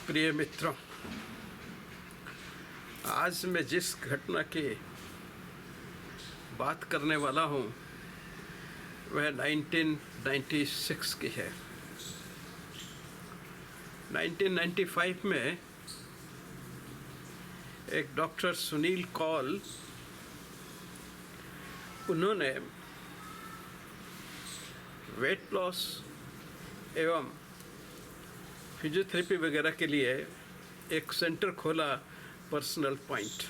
प्रिय मित्रों, आज मैं जिस घटना की बात करने वाला हूँ वह 1996 की है। 1995 में एक डॉक्टर सुनील कौल, उन्होंने वेट लॉस एवं फिजियोथेरेपी वगैरह के लिए एक सेंटर खोला, personal point.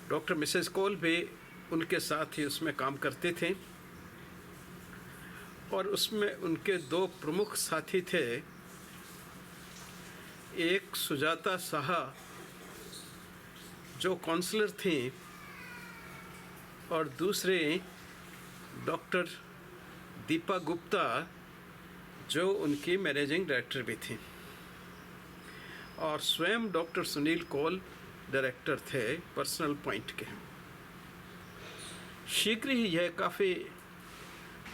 Doctor Mrs Kaul भी उनके साथ ही उसमें काम करते थे और उसमें उनके दो प्रमुख साथी थे। एक सुजाता साहा जो काउंसलर थी और दूसरे डॉक्टर दीपा गुप्ता जो उनकी मैनेजिंग डायरेक्टर भी थी, और स्वयं डॉक्टर सुनील कौल डायरेक्टर थे पर्सनल पॉइंट के। शीघ्र ही यह काफ़ी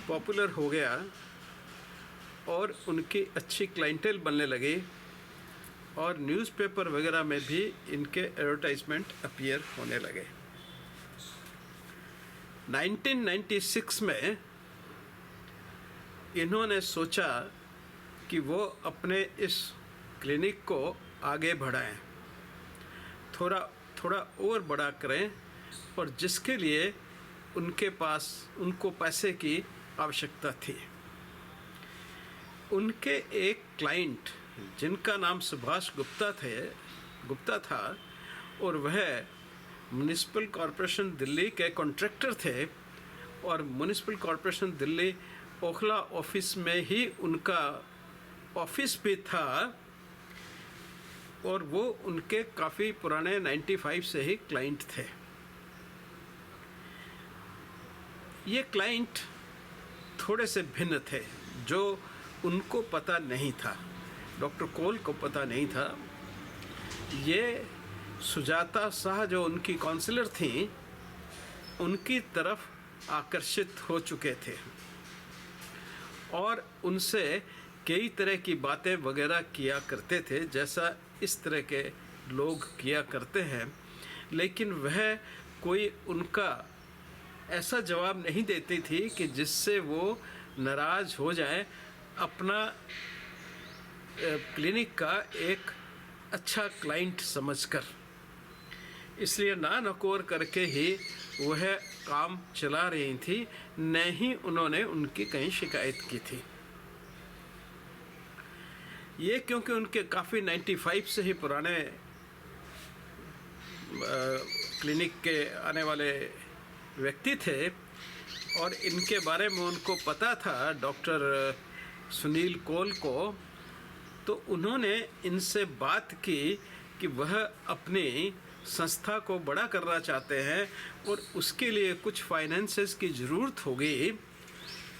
पॉपुलर हो गया और उनकी अच्छी क्लाइंटेल बनने लगी और न्यूज़पेपर वगैरह में भी इनके एडवर्टाइजमेंट अपीयर होने लगे। 1996 में इन्होंने सोचा कि वो अपने इस क्लिनिक को आगे बढ़ाएं, थोड़ा और बड़ा करें, और जिसके लिए उनको पैसे की आवश्यकता थी। उनके एक क्लाइंट जिनका नाम सुभाष गुप्ता था और वह म्युनिसिपल कॉरपोरेशन दिल्ली के कॉन्ट्रैक्टर थे, और municipal corporation Delhi Okhla office में ही उनका ऑफिस भी था, और वो उनके काफ़ी पुराने 95 से ही क्लाइंट थे। ये क्लाइंट थोड़े से भिन्न थे, जो उनको पता नहीं था, डॉक्टर कौल को पता नहीं था। ये सुजाता शाह जो उनकी काउंसलर थी, उनकी तरफ आकर्षित हो चुके थे और उनसे कई तरह की बातें वगैरह किया करते थे, जैसा इस तरह के लोग किया करते हैं। लेकिन वह कोई उनका ऐसा जवाब नहीं देती थी कि जिससे वो नाराज़ हो जाए, अपना क्लिनिक का एक अच्छा क्लाइंट समझकर। इसलिए ना नकोर करके ही वह काम चला रही थी, न ही उन्होंने उनकी कहीं शिकायत की थी। ये क्योंकि उनके काफ़ी 95 से ही पुराने क्लिनिक के आने वाले व्यक्ति थे, और इनके बारे में उनको पता था डॉक्टर सुनील कौल को, तो उन्होंने इनसे बात की कि वह अपनी संस्था को बड़ा करना चाहते हैं और उसके लिए कुछ फाइनेंसेस की ज़रूरत होगी,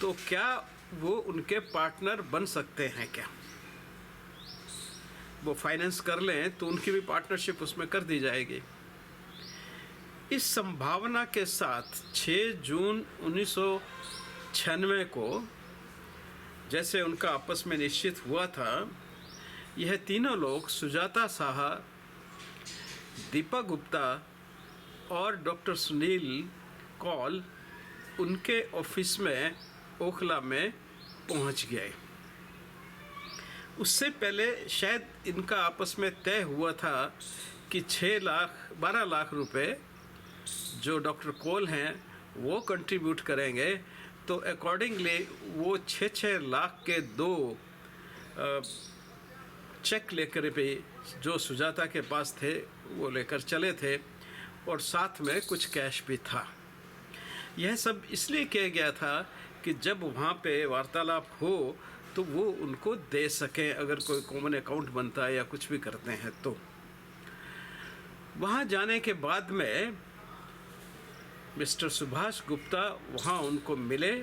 तो क्या वो उनके पार्टनर बन सकते हैं, क्या वो फाइनेंस कर लें तो उनकी भी पार्टनरशिप उसमें कर दी जाएगी। इस संभावना के साथ 6 जून 1996 को, जैसे उनका आपस में निश्चित हुआ था, यह तीनों लोग सुजाता साहा, दीपा गुप्ता और डॉक्टर सुनील कौल उनके ऑफिस में ओखला में पहुंच गए। उससे पहले शायद इनका आपस में तय हुआ था कि 12 लाख रुपए जो डॉक्टर कौल हैं वो कंट्रीब्यूट करेंगे, तो अकॉर्डिंगली वो 6 लाख के 2 चेक लेकर भी जो सुजाता के पास थे वो लेकर चले थे, और साथ में कुछ कैश भी था। यह सब इसलिए किया गया था कि जब वहाँ पे वार्तालाप हो तो वो उनको दे सकें, अगर कोई कॉमन अकाउंट बनता है या कुछ भी करते हैं तो। वहाँ जाने के बाद में मिस्टर सुभाष गुप्ता वहाँ उनको मिले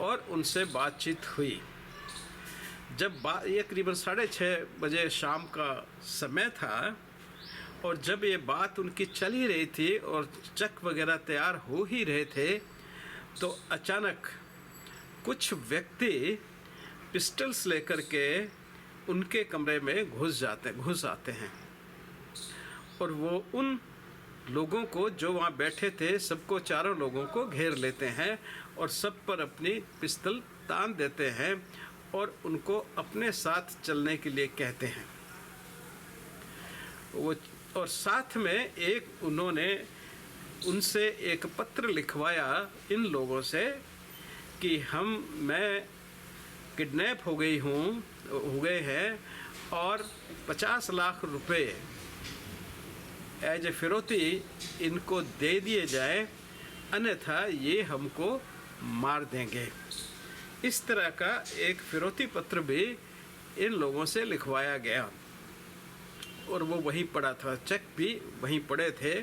और उनसे बातचीत हुई। जब ये करीबन 6:30 बजे शाम का समय था, और जब ये बात उनकी चल ही रही थी और चेक वगैरह तैयार हो ही रहे थे, तो अचानक कुछ व्यक्ति पिस्टल्स लेकर के उनके कमरे में घुस आते हैं और वो उन लोगों को जो वहाँ बैठे थे सबको, चारों लोगों को घेर लेते हैं और सब पर अपनी पिस्तल तान देते हैं और उनको अपने साथ चलने के लिए कहते हैं। वो और साथ में एक उन्होंने उनसे एक पत्र लिखवाया इन लोगों से कि मैं किडनैप हो गए हैं और 50 लाख रुपए एज ए फिरौती इनको दे दिए जाए, अन्यथा ये हमको मार देंगे। इस तरह का एक फिरौती पत्र भी इन लोगों से लिखवाया गया और वो वहीं पड़ा था, चेक भी वहीं पड़े थे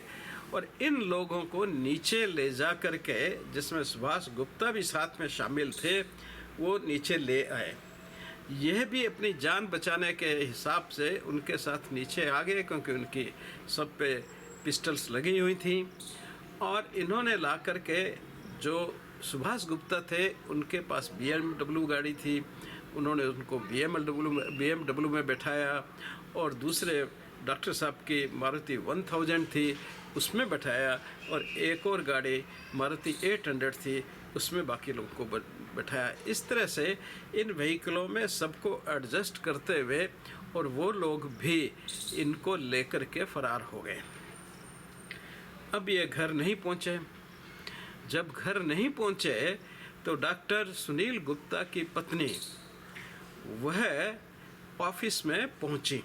और इन लोगों को नीचे ले जा कर के, जिसमें सुभाष गुप्ता भी साथ में शामिल थे, वो नीचे ले आए। यह भी अपनी जान बचाने के हिसाब से उनके साथ नीचे आ गए क्योंकि उनकी सब पे पिस्टल्स लगी हुई थी और इन्होंने ला कर के, जो सुभाष गुप्ता थे उनके पास BMW गाड़ी थी, उन्होंने उनको BMW में बैठाया और दूसरे डॉक्टर साहब की मारुति 1000 थी उसमें बैठाया और एक और गाड़ी मारुति 800 थी उसमें बाकी लोगों को बैठाया। इस तरह से इन व्हीकलों में सबको एडजस्ट करते हुए और वो लोग भी इनको लेकर के फरार हो गए। अब ये घर नहीं पहुँचे। जब घर नहीं पहुँचे तो डॉक्टर सुनील गुप्ता की पत्नी वह ऑफिस में पहुँची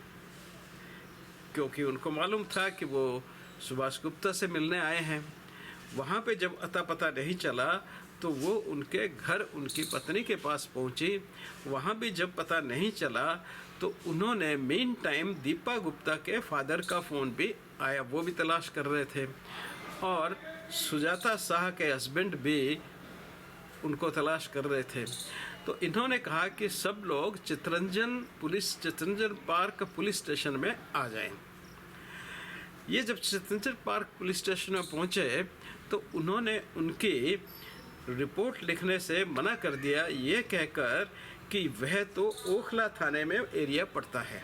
क्योंकि उनको मालूम था कि वो सुभाष गुप्ता से मिलने आए हैं। वहाँ पे जब अता पता नहीं चला तो वो उनके घर उनकी पत्नी के पास पहुँची। वहाँ भी जब पता नहीं चला तो उन्होंने मीन टाइम दीपा गुप्ता के फादर का फ़ोन भी आया, वो भी तलाश कर रहे थे और सुजाता शाह के हस्बैंड भी उनको तलाश कर रहे थे। तो इन्होंने कहा कि सब लोग चितरंजन पार्क पुलिस स्टेशन में आ जाएं। ये जब चितरंजन पार्क पुलिस स्टेशन में पहुँचे तो उन्होंने उनकी रिपोर्ट लिखने से मना कर दिया, ये कहकर कि वह तो ओखला थाने में एरिया पड़ता है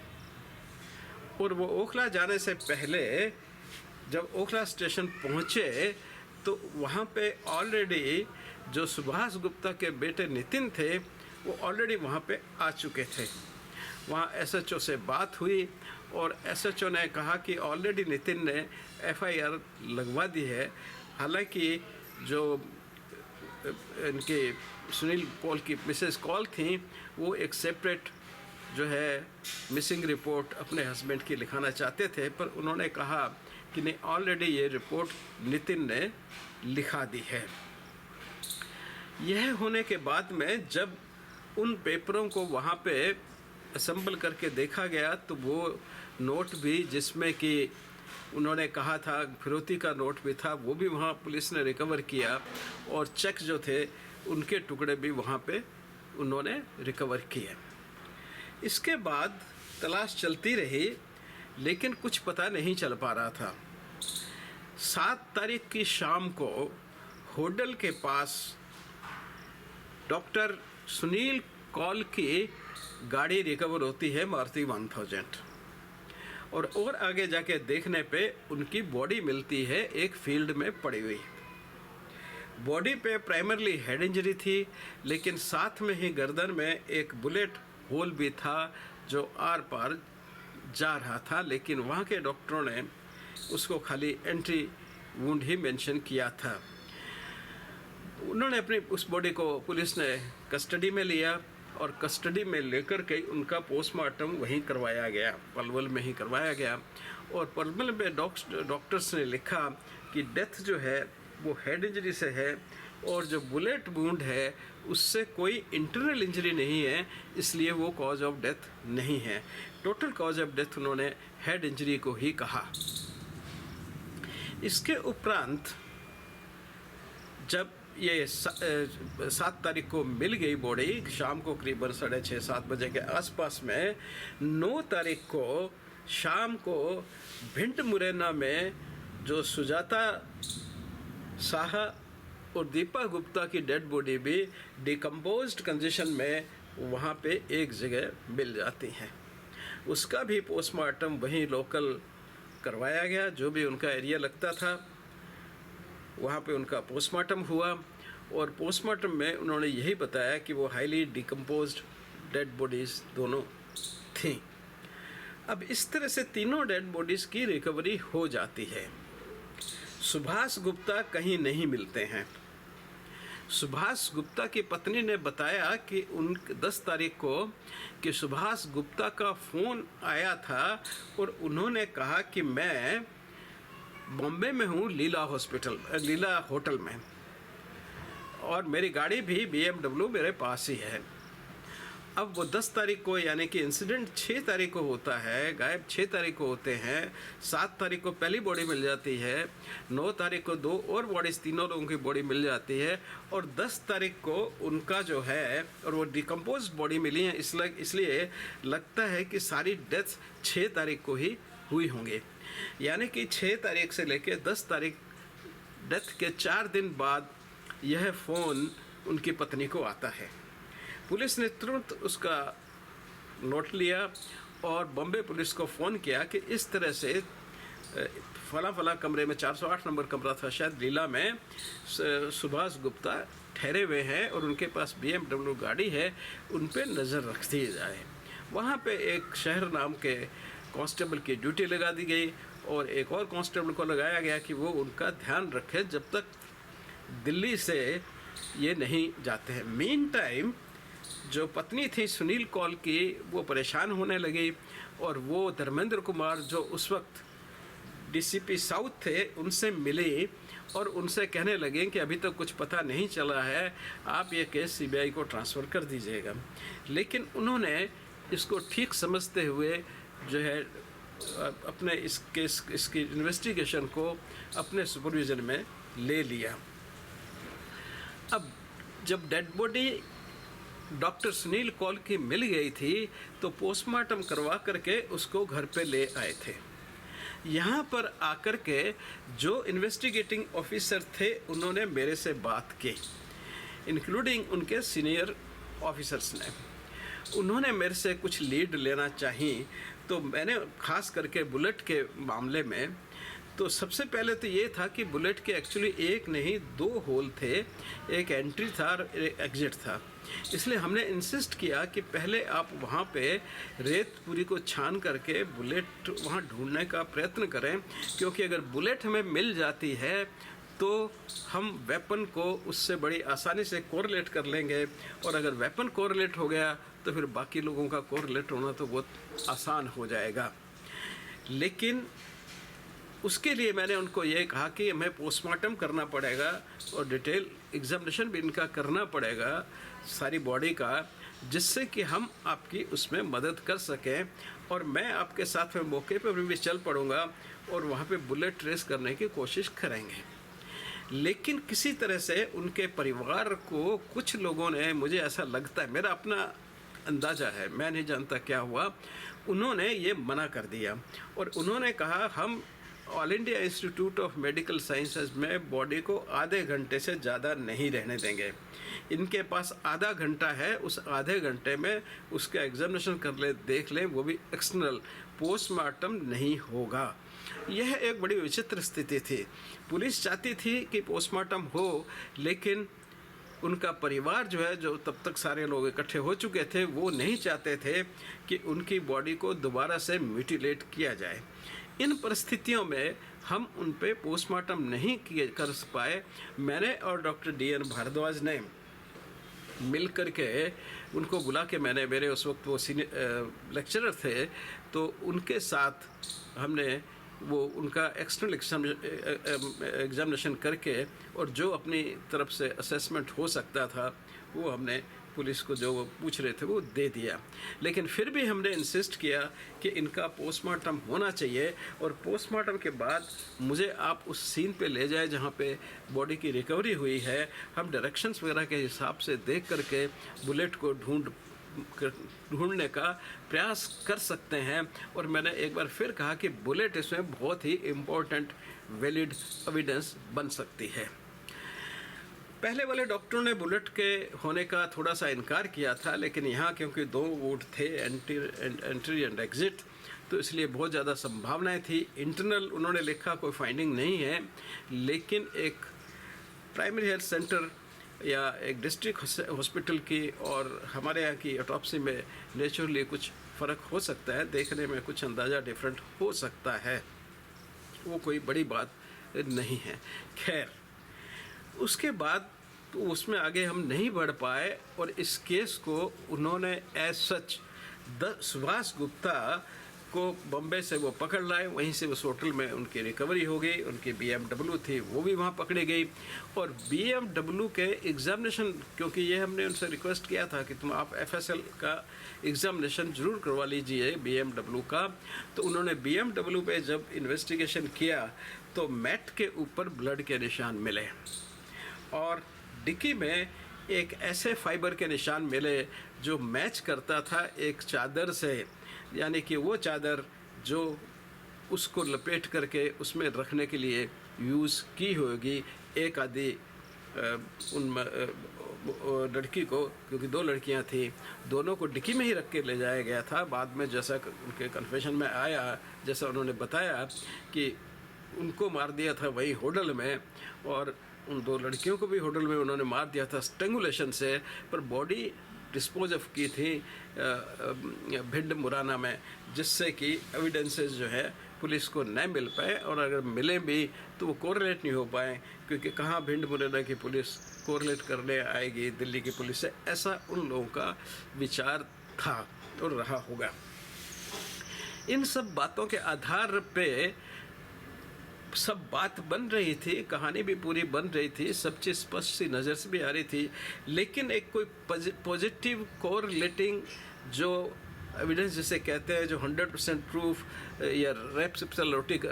और वो ओखला जाने से पहले जब ओखला स्टेशन पहुँचे तो वहाँ पे ऑलरेडी जो सुभाष गुप्ता के बेटे नितिन थे वो ऑलरेडी वहाँ पे आ चुके थे। वहाँ SHO से बात हुई और SHO ने कहा कि ऑलरेडी नितिन ने FIR लगवा दी है। हालांकि जो इनके सुनील कौल की मिसेस कौल थी वो एक सेपरेट जो है मिसिंग रिपोर्ट अपने हस्बैंड की लिखाना चाहते थे, पर उन्होंने कहा कि नहीं, ऑलरेडी ये रिपोर्ट नितिन ने लिखा दी है। यह होने के बाद में जब उन पेपरों को वहाँ पे असेंबल करके देखा गया तो वो नोट भी जिसमें कि उन्होंने कहा था फिरौती का नोट भी था, वो भी वहाँ पुलिस ने रिकवर किया और चेक जो थे उनके टुकड़े भी वहाँ पे उन्होंने रिकवर किए। इसके बाद तलाश चलती रही लेकिन कुछ पता नहीं चल पा रहा था। 7 तारीख की शाम को होटल के पास डॉक्टर सुनील कौल की गाड़ी रिकवर होती है मारुति 1000 और आगे जाके देखने पे उनकी बॉडी मिलती है एक फील्ड में पड़ी हुई। बॉडी पे प्राइमरली हेड इंजरी थी लेकिन साथ में ही गर्दन में एक बुलेट होल भी था जो आर पार जा रहा था, लेकिन वहाँ के डॉक्टरों ने उसको खाली एंट्री वुंड ही मेंशन किया था। उन्होंने अपनी उस बॉडी को पुलिस ने कस्टडी में लिया और कस्टडी में लेकर के उनका पोस्टमार्टम वहीं करवाया गया, पलवल में ही करवाया गया। और पलवल में डॉक्टर्स ने लिखा कि डेथ जो है वो हेड इंजरी से है और जो बुलेट वुंड है उससे कोई इंटरनल इंजरी नहीं है, इसलिए वो कॉज ऑफ डेथ नहीं है। टोटल कॉज ऑफ डेथ उन्होंने हेड इंजरी को ही कहा। इसके उपरांत जब ये 7 तारीख को मिल गई बॉडी, शाम को करीबन 6:30-7 बजे के आसपास में 9 तारीख को शाम को भिंड मुरैना में जो सुजाता शाह और दीपा गुप्ता की डेड बॉडी भी डिकम्पोज्ड कंडीशन में वहाँ पे एक जगह मिल जाती हैं। उसका भी पोस्टमार्टम वहीं लोकल करवाया गया, जो भी उनका एरिया लगता था वहाँ पे उनका पोस्टमार्टम हुआ, और पोस्टमार्टम में उन्होंने यही बताया कि वो हाईली डिकम्पोज्ड डेड बॉडीज़ दोनों थीं। अब इस तरह से तीनों डेड बॉडीज़ की रिकवरी हो जाती है। सुभाष गुप्ता कहीं नहीं मिलते हैं। सुभाष गुप्ता की पत्नी ने बताया कि 10 तारीख को कि सुभाष गुप्ता का फ़ोन आया था और उन्होंने कहा कि मैं बॉम्बे में हूँ, लीला होटल में, और मेरी गाड़ी भी BMW मेरे पास ही है। अब वो 10 तारीख को, यानी कि इंसिडेंट 6 तारीख को होता है, गायब 6 तारीख को होते हैं, 7 तारीख को पहली बॉडी मिल जाती है, 9 तारीख को 2 और बॉडीज़, तीनों लोगों की बॉडी मिल जाती है, और 10 तारीख को उनका जो है, और वो डिकम्पोज बॉडी मिली है, इसलिए लगता है कि सारी डेथ 6 तारीख को ही हुई होंगी। यानी कि 6 तारीख से लेकर 10 तारीख, डेथ के 4 दिन बाद यह फ़ोन उनकी पत्नी को आता है। पुलिस ने तुरंत उसका नोट लिया और बॉम्बे पुलिस को फ़ोन किया कि इस तरह से फला कमरे में 408 नंबर कमरा था शायद लीला में, सुभाष गुप्ता ठहरे हुए हैं और उनके पास BMW गाड़ी है, उन पे नज़र रख दी जाए। वहाँ पे एक शहर नाम के कांस्टेबल की ड्यूटी लगा दी गई और एक और कांस्टेबल को लगाया गया कि वो उनका ध्यान रखे जब तक दिल्ली से ये नहीं जाते हैं। मीन टाइम जो पत्नी थी सुनील कौल की, वो परेशान होने लगी और वो धर्मेंद्र कुमार जो उस वक्त DCP साउथ थे उनसे मिली और उनसे कहने लगे कि अभी तक कुछ पता नहीं चला है, आप ये केस CBI को ट्रांसफ़र कर दीजिएगा। लेकिन उन्होंने इसको ठीक समझते हुए जो है अपने इस केस इसकी इन्वेस्टिगेशन को अपने सुपरविज़न में ले लिया। अब जब dead body doctor Sunil Kaul की मिल गई थी तो पोस्टमार्टम करवा करके उसको घर पे ले आए थे। यहाँ पर आकर के जो इन्वेस्टिगेटिंग ऑफिसर थे उन्होंने मेरे से बात की, इंक्लूडिंग उनके सीनियर ऑफिसर्स ने। उन्होंने मेरे से कुछ लीड लेना चाहिए, तो मैंने खास करके बुलेट के मामले में, तो सबसे पहले तो ये था कि बुलेट के एक्चुअली एक नहीं 2 होल थे, एक एंट्री था और एक एग्जिट था। इसलिए हमने इंसिस्ट किया कि पहले आप वहाँ पे रेत पूरी को छान करके बुलेट वहाँ ढूंढने का प्रयत्न करें, क्योंकि अगर बुलेट हमें मिल जाती है तो हम वेपन को उससे बड़ी आसानी से कोरिलेट कर लेंगे, और अगर वेपन कोरिलेट हो गया तो फिर बाकी लोगों का कोरिलेट होना तो बहुत आसान हो जाएगा। लेकिन उसके लिए मैंने उनको ये कहा कि हमें पोस्टमार्टम करना पड़ेगा और डिटेल एग्जामिनेशन भी इनका करना पड़ेगा सारी बॉडी का, जिससे कि हम आपकी उसमें मदद कर सकें, और मैं आपके साथ में मौके पर भी चल पड़ूंगा और वहाँ पे बुलेट ट्रेस करने की कोशिश करेंगे। लेकिन किसी तरह से उनके परिवार को कुछ लोगों ने, मुझे ऐसा लगता है, मेरा अपना अंदाज़ा है, मैं नहीं जानता क्या हुआ, उन्होंने ये मना कर दिया और उन्होंने कहा हम all India institute of medical sciences में बॉडी को आधे घंटे से ज़्यादा नहीं रहने देंगे। इनके पास आधा घंटा है, उस आधे घंटे में उसका एग्जामिनेशन कर ले, देख लें, वो भी एक्सटर्नल, पोस्टमार्टम नहीं होगा। यह एक बड़ी विचित्र स्थिति थी। पुलिस चाहती थी कि पोस्टमार्टम हो, लेकिन उनका परिवार जो है, जो तब तक सारे लोग इकट्ठे हो चुके थे, वो नहीं चाहते थे कि उनकी बॉडी को दोबारा से म्यूटिलेट किया जाए। इन परिस्थितियों में हम उन पे पोस्टमार्टम नहीं कर पाए। मैंने और डॉक्टर DN भारद्वाज ने मिल कर के उनको बुला के, मेरे उस वक्त वो सीनियर लेक्चरर थे, तो उनके साथ हमने वो उनका एक्सटर्नल एग्जामिनेशन करके और जो अपनी तरफ से असेसमेंट हो सकता था वो हमने पुलिस को जो वो पूछ रहे थे वो दे दिया। लेकिन फिर भी हमने इंसिस्ट किया कि इनका पोस्टमार्टम होना चाहिए, और पोस्टमार्टम के बाद मुझे आप उस सीन पे ले जाए जहाँ पे बॉडी की रिकवरी हुई है। हम डायरेक्शंस वगैरह के हिसाब से देख करके बुलेट को ढूंढने का प्रयास कर सकते हैं। और मैंने एक बार फिर कहा कि बुलेट इसमें बहुत ही इम्पोर्टेंट वैलिड एविडेंस बन सकती है। पहले वाले डॉक्टरों ने बुलेट के होने का थोड़ा सा इनकार किया था, लेकिन यहाँ क्योंकि 2 वोट थे, एंट्री एंड एग्ज़िट, तो इसलिए बहुत ज़्यादा संभावनाएं थी। इंटरनल उन्होंने लिखा कोई फाइंडिंग नहीं है, लेकिन एक प्राइमरी हेल्थ सेंटर या एक डिस्ट्रिक्ट हॉस्पिटल की और हमारे यहाँ की ऑटोप्सी में नेचुरली कुछ फ़र्क हो सकता है, देखने में कुछ अंदाज़ा डिफरेंट हो सकता है, वो कोई बड़ी बात नहीं है। खैर, उसके बाद तो उसमें आगे हम नहीं बढ़ पाए और इस केस को उन्होंने एज सच सुभाष गुप्ता को बम्बे से वो पकड़ लाए, वहीं से उस होटल में उनकी रिकवरी हो गई। उनकी BMW थी वो भी वहाँ पकड़ी गई और BMW के एग्ज़ामिनेशन, क्योंकि ये हमने उनसे रिक्वेस्ट किया था कि तुम आप FSL का एग्ज़ामिनेशन ज़रूर करवा लीजिए BMW का, तो उन्होंने BMW पे जब इन्वेस्टिगेशन किया तो मैट के ऊपर ब्लड के निशान मिले और डिक्की में एक ऐसे फाइबर के निशान मिले जो मैच करता था एक चादर से, यानी कि वो चादर जो उसको लपेट करके उसमें रखने के लिए यूज़ की होगी एक आदि उन लड़की को, क्योंकि 2 लड़कियां थी, दोनों को डिक्की में ही रख के ले जाया गया था। बाद में जैसा उनके कन्फेशन में आया, जैसा उन्होंने बताया कि उनको मार दिया था वही होटल में और उन 2 लड़कियों को भी होटल में उन्होंने मार दिया था स्ट्रेंगुलेशन से, पर बॉडी डिस्पोज ऑफ की थी भिंड मुरैना में, जिससे कि एविडेंसेस जो है पुलिस को न मिल पाए और अगर मिले भी तो वो कोरिलेट नहीं हो पाए, क्योंकि कहाँ भिंड मुरैना की पुलिस कोरिलेट करने आएगी दिल्ली की पुलिस से, ऐसा उन लोगों का विचार था और रहा होगा। इन सब बातों के आधार पे सब बात बन रही थी, कहानी भी पूरी बन रही थी, सब चीज़ स्पष्ट सी नज़र से भी आ रही थी, लेकिन एक कोई पॉजिटिव कोरिलेटिंग जो एविडेंस जिसे कहते हैं, जो 100% प्रूफ या रेप्सिप्सिलोटिक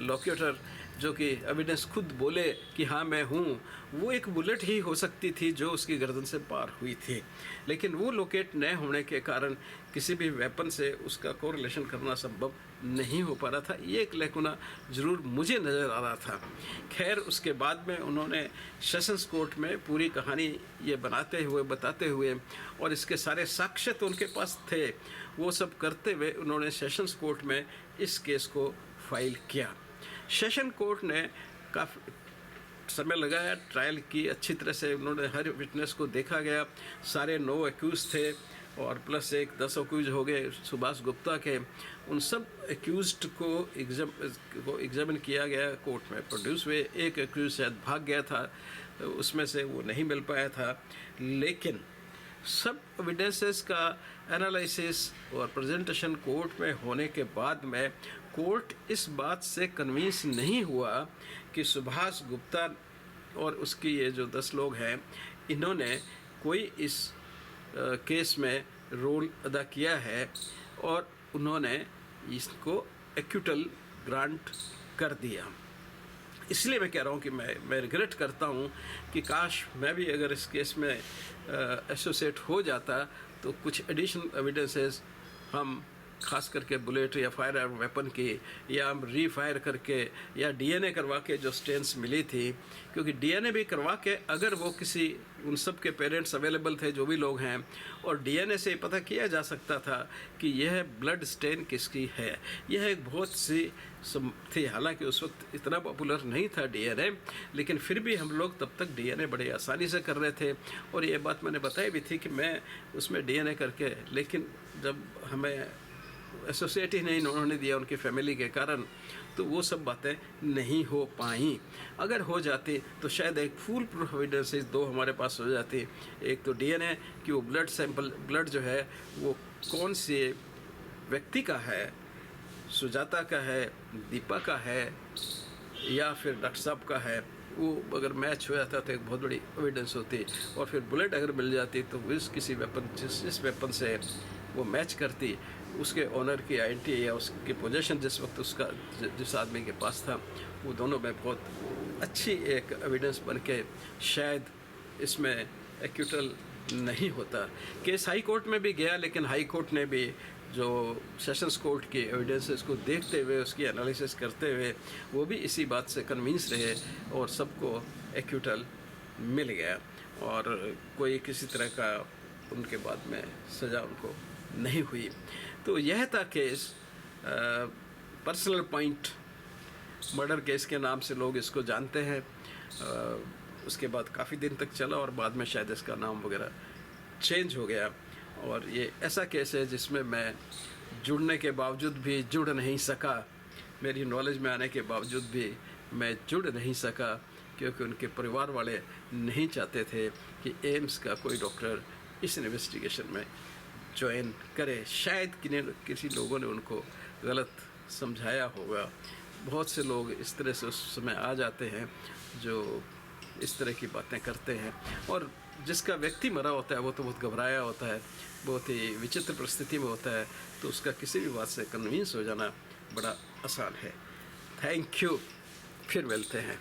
लोकेटर, जो कि एविडेंस खुद बोले कि हाँ मैं हूँ, वो एक बुलेट ही हो सकती थी जो उसकी गर्दन से पार हुई थी। लेकिन वो लोकेट न होने के कारण किसी भी वेपन से उसका कोरिलेशन करना संभव नहीं हो पा रहा था। ये एक लेकुना ज़रूर मुझे नज़र आ रहा था। खैर, उसके बाद में उन्होंने सेशंस कोर्ट में पूरी कहानी ये बताते हुए और इसके सारे साक्ष्य तो उनके पास थे, वो सब करते हुए उन्होंने सेशंस कोर्ट में इस केस को फाइल किया। सेशन कोर्ट ने काफ़ी समय लगाया, ट्रायल की अच्छी तरह से, उन्होंने हर विटनेस को देखा गया, सारे 9 एक्यूज़ थे और प्लस 10 एक्यूज हो गए सुभाष गुप्ता के। उन सब एक्यूज्ड को एग्जामिन किया गया, कोर्ट में प्रोड्यूस हुए। एक एक्यूज शायद भाग गया था, उसमें से वो नहीं मिल पाया था, लेकिन सब एविडेंसेस का एनालिसिस और प्रेजेंटेशन कोर्ट में होने के बाद में कोर्ट इस बात से कन्विंस नहीं हुआ कि सुभाष गुप्ता और उसकी ये जो 10 लोग हैं, इन्होंने कोई इस केस में रोल अदा किया है और उन्होंने इसको एक्यूटल ग्रांट कर दिया। इसलिए मैं कह रहा हूँ कि मैं रिग्रेट करता हूँ कि काश मैं भी अगर इस केस में एसोसिएट हो जाता तो कुछ एडिशनल एविडेंसेस हम खास करके बुलेट या फायर आर्म वेपन की, या हम रीफायर करके या डीएनए करवा के जो स्टेन्स मिली थी, क्योंकि डीएनए भी करवा के अगर वो किसी उन सब के पेरेंट्स अवेलेबल थे जो भी लोग हैं, और डीएनए से पता किया जा सकता था कि यह ब्लड स्टेन किसकी है। यह एक बहुत सी थी, हालांकि उस वक्त इतना पॉपुलर नहीं था डीएनए, लेकिन फिर भी हम लोग तब तक डीएनए बड़े आसानी से कर रहे थे। और ये बात मैंने बताई भी थी कि मैं उसमें डीएनए करके, लेकिन जब हमें एसोसिएट ही नहीं उन्होंने दिया उनकी फैमिली के कारण, तो वो सब बातें नहीं हो पाई। अगर हो जाती तो शायद एक फुल प्रूफ एविडेंसेस 2 हमारे पास हो जाती। एक तो डीएनए कि वो ब्लड सैंपल, ब्लड जो है वो कौन से व्यक्ति का है, सुजाता का है, दीपा का है या फिर डॉक्टर साहब का है, वो अगर मैच हो जाता तो एक बहुत बड़ी एविडेंस होती। और फिर बुलेट अगर मिल जाती तो किसी वेपन, जिस वेपन से वो मैच करती, उसके ऑनर की आइडेंटिटी या उसकी पोजीशन जिस वक्त उसका जिस आदमी के पास था, वो दोनों में बहुत अच्छी एक एविडेंस बन के शायद इसमें एक्यूटल नहीं होता। केस हाई कोर्ट में भी गया, लेकिन हाई कोर्ट ने भी जो सेशंस कोर्ट की एविडेंसेस को देखते हुए, उसकी एनालिसिस करते हुए, वो भी इसी बात से कन्विंस रहे और सबको एक्यूटल मिल गया और कोई किसी तरह का उनके बाद में सज़ा उनको नहीं हुई। तो यह था case, personal point murder case के नाम से लोग इसको जानते हैं। उसके बाद काफ़ी दिन तक चला और बाद में शायद इसका नाम वगैरह चेंज हो गया। और ये ऐसा केस है जिसमें मैं जुड़ने के बावजूद भी जुड़ नहीं सका, मेरी नॉलेज में आने के बावजूद भी मैं जुड़ नहीं सका, क्योंकि उनके परिवार वाले नहीं चाहते थे कि एम्स का कोई डॉक्टर इस इन्वेस्टिगेशन में ज्वाइन करे। शायद किसी लोगों ने उनको गलत समझाया होगा। बहुत से लोग इस तरह से उस समय आ जाते हैं जो इस तरह की बातें करते हैं, और जिसका व्यक्ति मरा होता है वो तो बहुत घबराया होता है, बहुत ही विचित्र परिस्थिति में होता है, तो उसका किसी भी बात से कन्विंस हो जाना बड़ा आसान है। थैंक यू, फिर मिलते हैं।